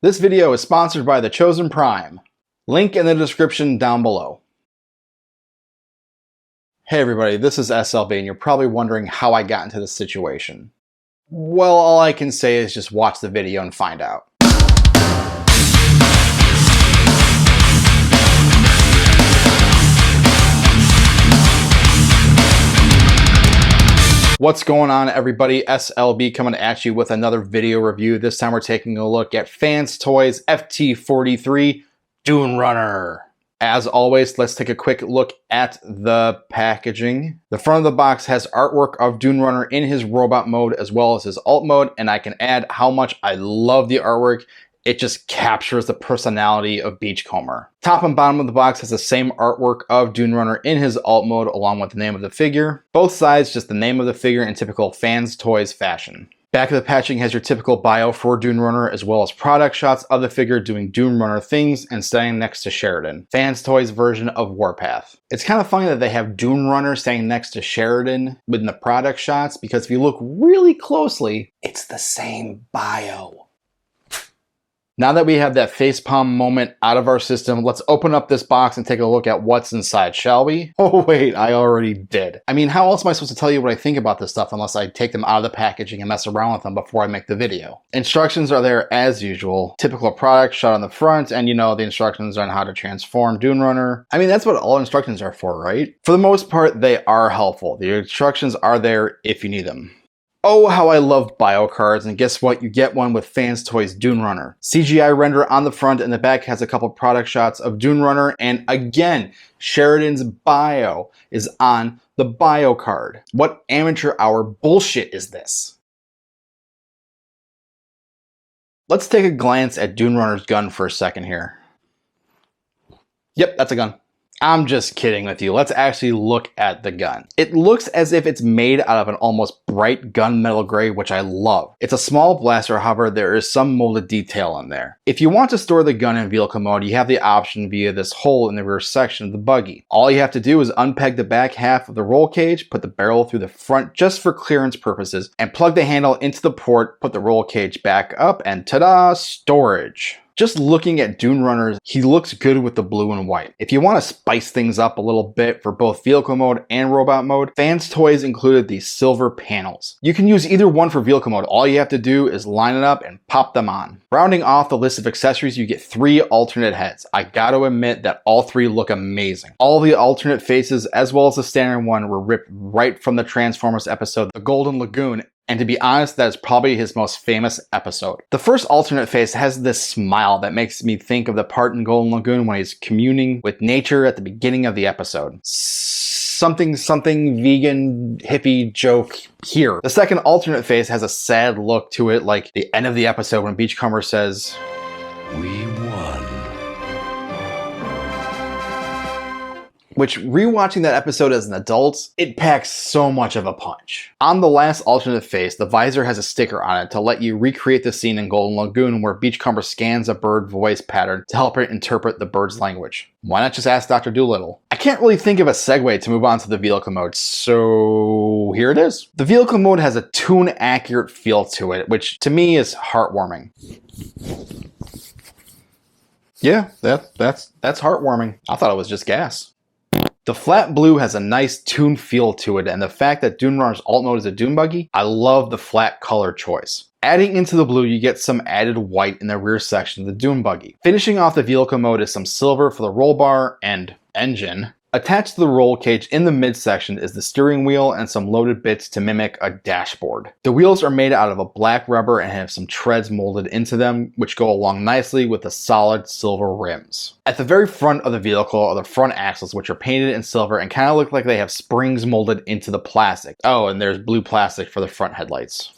This video is sponsored by The Chosen Prime. Link in the description down below. Hey everybody, this is S.L.B. and you're probably wondering how I got into this situation. Well, all I can say is just watch the video and find out. What's going on, everybody? S.L.B. coming at you with another video review. This time we're taking a look at Fans Toys FT-43 Dunerunner. As always, let's take a quick look at the packaging. The front of the box has artwork of Dunerunner in his robot mode as well as his alt mode, and I can add how much I love the artwork. It just captures the personality of Beachcomber. Top and bottom of the box has the same artwork of Dunerunner in his alt mode along with the name of the figure. Both sides just the name of the figure in typical Fans Toys fashion. Back of the packaging has your typical bio for Dunerunner as well as product shots of the figure doing Dunerunner things and standing next to Sheridan. Fans Toys version of Warpath. It's kind of funny that they have Dunerunner standing next to Sheridan within the product shots because if you look really closely, it's the same bio. Now that we have that facepalm moment out of our system, let's open up this box and take a look at what's inside, shall we? Oh wait, I already did. I mean, how else am I supposed to tell you what I think about this stuff unless I take them out of the packaging and mess around with them before I make the video? Instructions are there as usual. Typical product shot on the front, and you know the instructions on how to transform Dunerunner. I mean, that's what all instructions are for, right? For the most part, they are helpful. The instructions are there if you need them. Oh, how I love bio cards, and guess what? You get one with Fans Toys Dunerunner. CGI render on the front, and the back has a couple product shots of Dunerunner, and again, Sheridan's bio is on the bio card. What amateur hour bullshit is this? Let's take a glance at Dunerunner's gun for a second here. Yep, that's a gun. I'm just kidding with you. Let's actually look at the gun. It looks as if it's made out of an almost bright gunmetal gray, which I love. It's a small blaster, however, there is some molded detail in there. If you want to store the gun in vehicle mode, you have the option via this hole in the rear section of the buggy. All you have to do is unpeg the back half of the roll cage, put the barrel through the front just for clearance purposes, and plug the handle into the port, put the roll cage back up, and ta-da, storage. Just looking at Dunerunner, he looks good with the blue and white. If you want to spice things up a little bit for both vehicle mode and robot mode, Fans Toys included these silver panels. You can use either one for vehicle mode. All you have to do is line it up and pop them on. Rounding off the list of accessories, you get 3 alternate heads. I gotta admit that all 3 look amazing. All the alternate faces, as well as the standard one, were ripped right from the Transformers episode, The Golden Lagoon. And to be honest, that is probably his most famous episode. The first alternate face has this smile that makes me think of the part in Golden Lagoon when he's communing with nature at the beginning of the episode. Something vegan hippie joke here. The second alternate face has a sad look to it, like the end of the episode when Beachcomber says, "We won." Which, rewatching that episode as an adult, it packs so much of a punch. On the last alternate face, the visor has a sticker on it to let you recreate the scene in Golden Lagoon where Beachcomber scans a bird voice pattern to help it interpret the bird's language. Why not just ask Dr. Dolittle? I can't really think of a segue to move on to the vehicle mode, so here it is. The vehicle mode has a tune-accurate feel to it, which to me is heartwarming. Yeah, that's heartwarming. I thought it was just gas. The flat blue has a nice tuned feel to it, and the fact that Dunerunner's alt mode is a dune buggy, I love the flat color choice. Adding into the blue, you get some added white in the rear section of the dune buggy. Finishing off the vehicle mode is some silver for the roll bar and engine. Attached to the roll cage in the midsection is the steering wheel and some loaded bits to mimic a dashboard. The wheels are made out of a black rubber and have some treads molded into them, which go along nicely with the solid silver rims. At the very front of the vehicle are the front axles, which are painted in silver and kind of look like they have springs molded into the plastic. Oh, and there's blue plastic for the front headlights.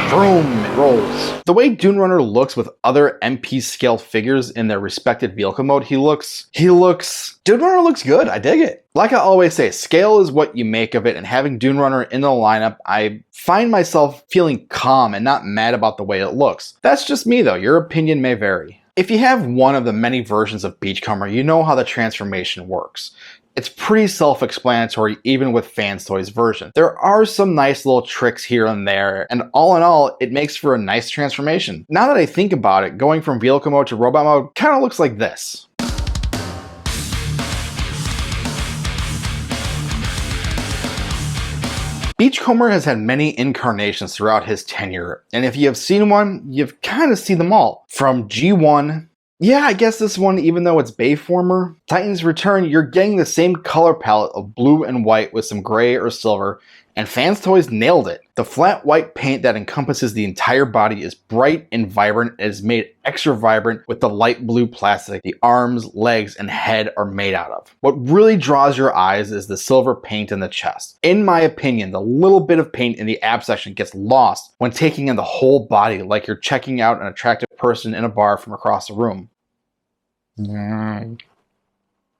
Vroom, it rolls. The way Dunerunner looks with other MP scale figures in their respective vehicle mode, Dunerunner looks good, I dig it. Like I always say, scale is what you make of it, and having Dunerunner in the lineup, I find myself feeling calm and not mad about the way it looks. That's just me though, your opinion may vary. If you have one of the many versions of Beachcomber, you know how the transformation works. It's pretty self-explanatory even with Fans Toys version. There are some nice little tricks here and there, and all in all, it makes for a nice transformation. Now that I think about it, going from vehicle mode to robot mode kind of looks like this. Beachcomber has had many incarnations throughout his tenure, and if you have seen one, you've kind of seen them all. From G1, yeah, I guess this one, even though it's Bayformer, Titan's Return, you're getting the same color palette of blue and white with some gray or silver, and Fans Toys nailed it. The flat white paint that encompasses the entire body is bright and vibrant and is made extra vibrant with the light blue plastic the arms, legs, and head are made out of. What really draws your eyes is the silver paint in the chest. In my opinion, the little bit of paint in the ab section gets lost when taking in the whole body, like you're checking out an attractive person in a bar from across the room.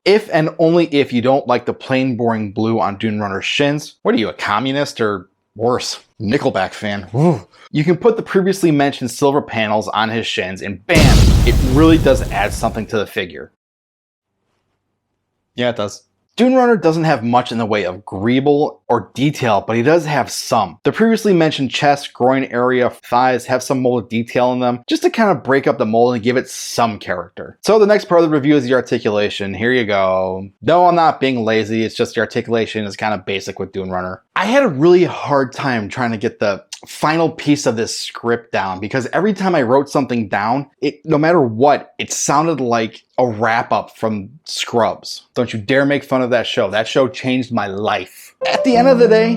If and only if you don't like the plain boring blue on Dunerunner's shins. What are you, a communist or worse, Nickelback fan? Woo. You can put the previously mentioned silver panels on his shins and bam, it really does add something to the figure. Yeah, it does. Dunerunner doesn't have much in the way of greeble or detail, but he does have some. The previously mentioned chest, groin area, thighs have some molded detail in them, just to kind of break up the mold and give it some character. So the next part of the review is the articulation. Here you go. No, I'm not being lazy, it's just the articulation is kind of basic with Dunerunner. I had a really hard time trying to get the final piece of this script down because every time I wrote something down, no matter what, it sounded like a wrap-up from Scrubs. Don't you dare make fun of that show. That show changed my life. At the end of the day,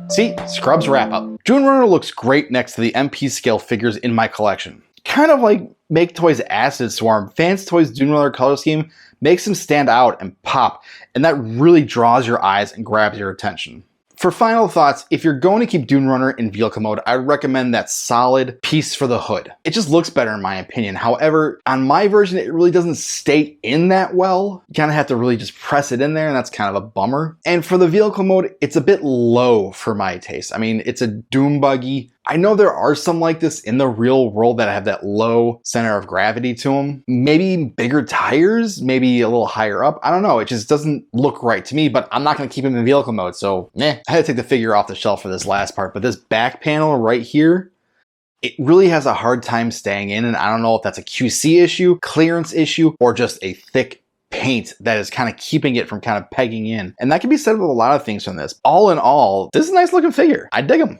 see, Scrubs wrap-up. Dunerunner looks great next to the MP scale figures in my collection. Kind of like Make Toys Acid Swarm, Fans Toys Dunerunner color scheme makes him stand out and pop, and that really draws your eyes and grabs your attention. For final thoughts, if you're going to keep Dunerunner in vehicle mode, I would recommend that solid piece for the hood. It just looks better in my opinion. However, on my version, it really doesn't stay in that well. You kind of have to really just press it in there, and that's kind of a bummer. And for the vehicle mode, it's a bit low for my taste. I mean, it's a doom buggy. I know there are some like this in the real world that have that low center of gravity to them. Maybe bigger tires, maybe a little higher up. I don't know. It just doesn't look right to me, but I'm not going to keep him in vehicle mode. So, I had to take the figure off the shelf for this last part. But this back panel right here, it really has a hard time staying in. And I don't know if that's a QC issue, clearance issue, or just a thick paint that is kind of keeping it from kind of pegging in. And that can be said with a lot of things from this. All in all, this is a nice looking figure. I dig him.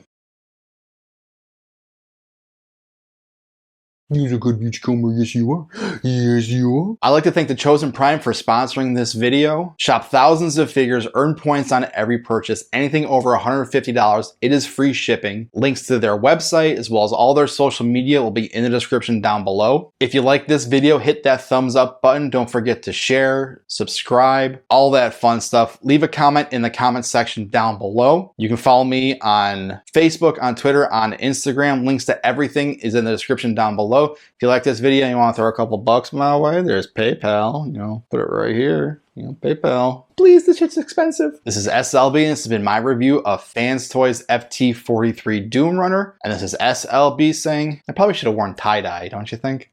You're a good Beachcomber, yes you are. Yes you are. I'd like to thank the Chosen Prime for sponsoring this video. Shop thousands of figures, earn points on every purchase, anything over $150. It is free shipping. Links to their website as well as all their social media will be in the description down below. If you like this video, hit that thumbs up button. Don't forget to share, subscribe, all that fun stuff. Leave a comment in the comment section down below. You can follow me on Facebook, on Twitter, on Instagram. Links to everything is in the description down below. If you like this video and you want to throw a couple bucks my way, there's PayPal. You know, put it right here. You know, PayPal. Please, this shit's expensive. This is S.L.B. and this has been my review of Fans Toys FT-43 Dunerunner. And this is S.L.B. saying, I probably should have worn tie-dye, don't you think?